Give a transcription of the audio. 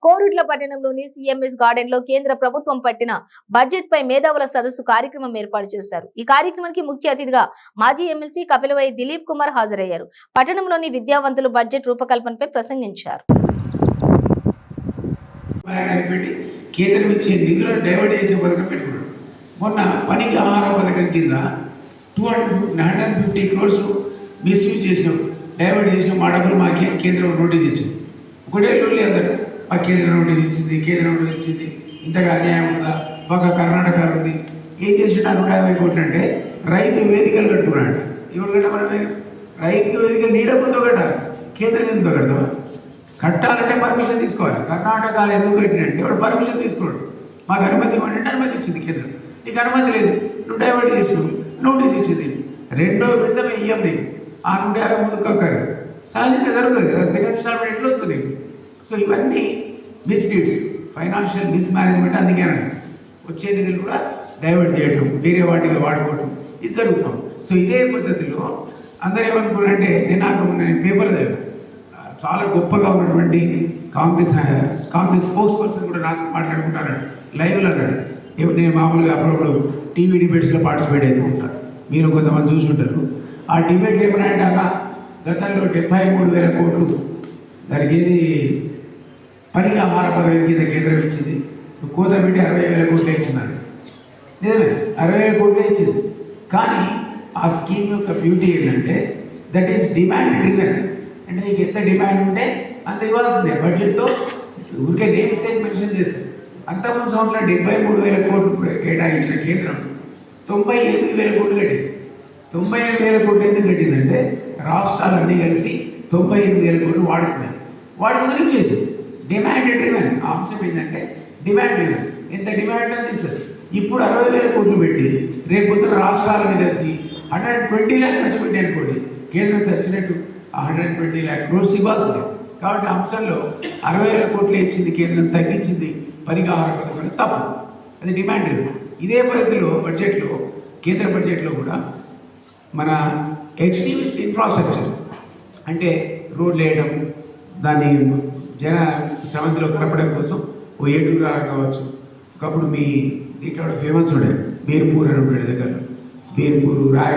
కోరుట్ల పట్టణంలోని CMS garden లో కేంద్ర ప్రభుత్వం పట్టిన బడ్జెట్ పై మేధావుల సదస్సు కార్యక్రమం ఏర్పాటు చేశారు. ఈ కార్యక్రమానికి ముఖ్య అతిథిగా మాజీ ఎమ్మెల్సీ కపిలవై దిలీప్ కుమార్ హాజరయ్యారు. పట్టణంలోని విద్యావంతులు బడ్జెట్ రూపకల్పనపై ప్రసంగించారు. కేంద్రం ఇచ్చే నిధులను డైవర్ట్ చేసే పథకం పెట్టుకున్నాడు. మొన్న పనికి ఆహార పథకం కింద 250 crores మిస్యూజ్ చేసినాం, డైవర్ట్ చేసినాం. మా డబ్బులు మా కేంద్రం నోటీస్ ఇచ్చింది. ఒకటే లొల్లి అందరు మా కేంద్రం నోటీస్ ఇచ్చింది, కేంద్రం నోటీస్ ఇచ్చింది, ఇంతగా అన్యాయం ఉందా, బాగా కర్ణాటక ఉంది. ఏం చేసిండు 150 కోట్లు అంటే రైతు వేదికలు కట్టుకున్నాడు. ఎవరు కట్టమని రైతుకి వేదిక నీడ ముందు కట్టాలి, కేంద్రం ఎందుకు కడతావా? కట్టాలంటే పర్మిషన్ తీసుకోవాలి. కర్ణాటకలో ఎందుకు కట్టినంటే వాడు పర్మిషన్ తీసుకున్నాడు. మాకు అనుమతి ఇవ్వండి, అనుమతి ఇచ్చింది కేంద్రం. నీకు అనుమతి లేదు, నువ్వు డైవర్ట్ చేసినావు, నోటీస్ ఇచ్చింది. రెండో విడత ఇయ్యం నీకు. ఆ 150 ముందు కక్కరు సహజంగా జరుగుతుంది కదా. సెకండ్ ఇన్స్టాల్మెంట్ ఎట్లా వస్తుంది? సో ఇవన్నీ మిస్లీడ్స్, ఫైనాన్షియల్ మిస్ మేనేజ్మెంట్. అందుకే వచ్చే నిధులు కూడా డైవర్ట్ చేయడం, వేరే వాటికి వాడుకోవడం, ఇది జరుగుతాం. సో ఇదే పద్ధతిలో అందరూ ఏమనుకున్నారంటే నేను పేపర్ చాలా గొప్పగా ఉన్నటువంటి కాంగ్రెస్ స్పోక్స్ పర్సన్ కూడా నాకు మాట్లాడుకుంటాను లైవ్లో అన్నాడు. నేను మామూలుగా అప్పుడప్పుడు టీవీ డిబేట్స్లో పార్టిసిపేట్ అవుతూ ఉంటాను, మీరు కొంతమంది చూసుంటారు. ఆ డిబేట్లు ఏమన్నాయంటే అన్న గతంలో 73,000 కోట్లు దానికి ఏది పనికి ఆహార పథకం కింద కేంద్రం ఇచ్చింది, కోత పెట్టి 60,000 కోట్లే ఇచ్చినారు. నిజమే, 60,000 కోట్లే ఇచ్చింది. కానీ ఆ స్కీమ్ యొక్క బ్యూటీ ఏంటంటే దట్ ఈస్ డిమాండ్ డ్రివెన్. అంటే నీకు ఎంత డిమాండ్ ఉంటే అంత ఇవ్వాల్సిందే. బడ్జెట్తో ఊరికే నేమ్ సేమ్ మెన్షన్ చేస్తారు. అంతకుముందు సంవత్సరం 73,000 కోట్లు కేటాయించిన కేంద్రం 98,000 కోట్లు కట్టింది. 98,000 కోట్లు ఎందుకు కట్టిందంటే రాష్ట్రాలన్నీ కలిసి 98,000 కోట్లు వాడుకున్నాయి. వాడి మొదలు చేసింది డిమాండ్ డ్రివెన్. ఆ అంశం ఏంటంటే డిమాండ్ డ్రివెన్. ఎంత డిమాండ్ అని ఇస్తారు. ఇప్పుడు 60,000 కోట్లు పెట్టి రేపు పొద్దున రాష్ట్రాలని కలిసి 120 lakh ఖర్చు పెట్టి అనుకోండి, కేంద్రం చచ్చినట్టు 120 lakh crores ఇవ్వాల్సింది. కాబట్టి అంశంలో 60,000 కోట్లు ఇచ్చింది కేంద్రం, తగ్గించింది పనికి ఆహార పథకం తప్పు. అది డిమాండ్ డ్రివెన్. ఇదే పద్ధతిలో బడ్జెట్లో, కేంద్ర బడ్జెట్లో కూడా మన ఎక్స్ట్రీమిస్ట్ ఇన్ఫ్రాస్ట్రక్చర్ అంటే రోడ్లు వేయడం, దాన్ని జన శ్రమంతిలో కలపడం కోసం ఓ ఏటూరు కావచ్చు. ఒకప్పుడు మీ దీంట్లో ఫేమస్ ఉండే బేర్పూర్ అని ఉంటాడు దగ్గర, బేర్పూరు రాయ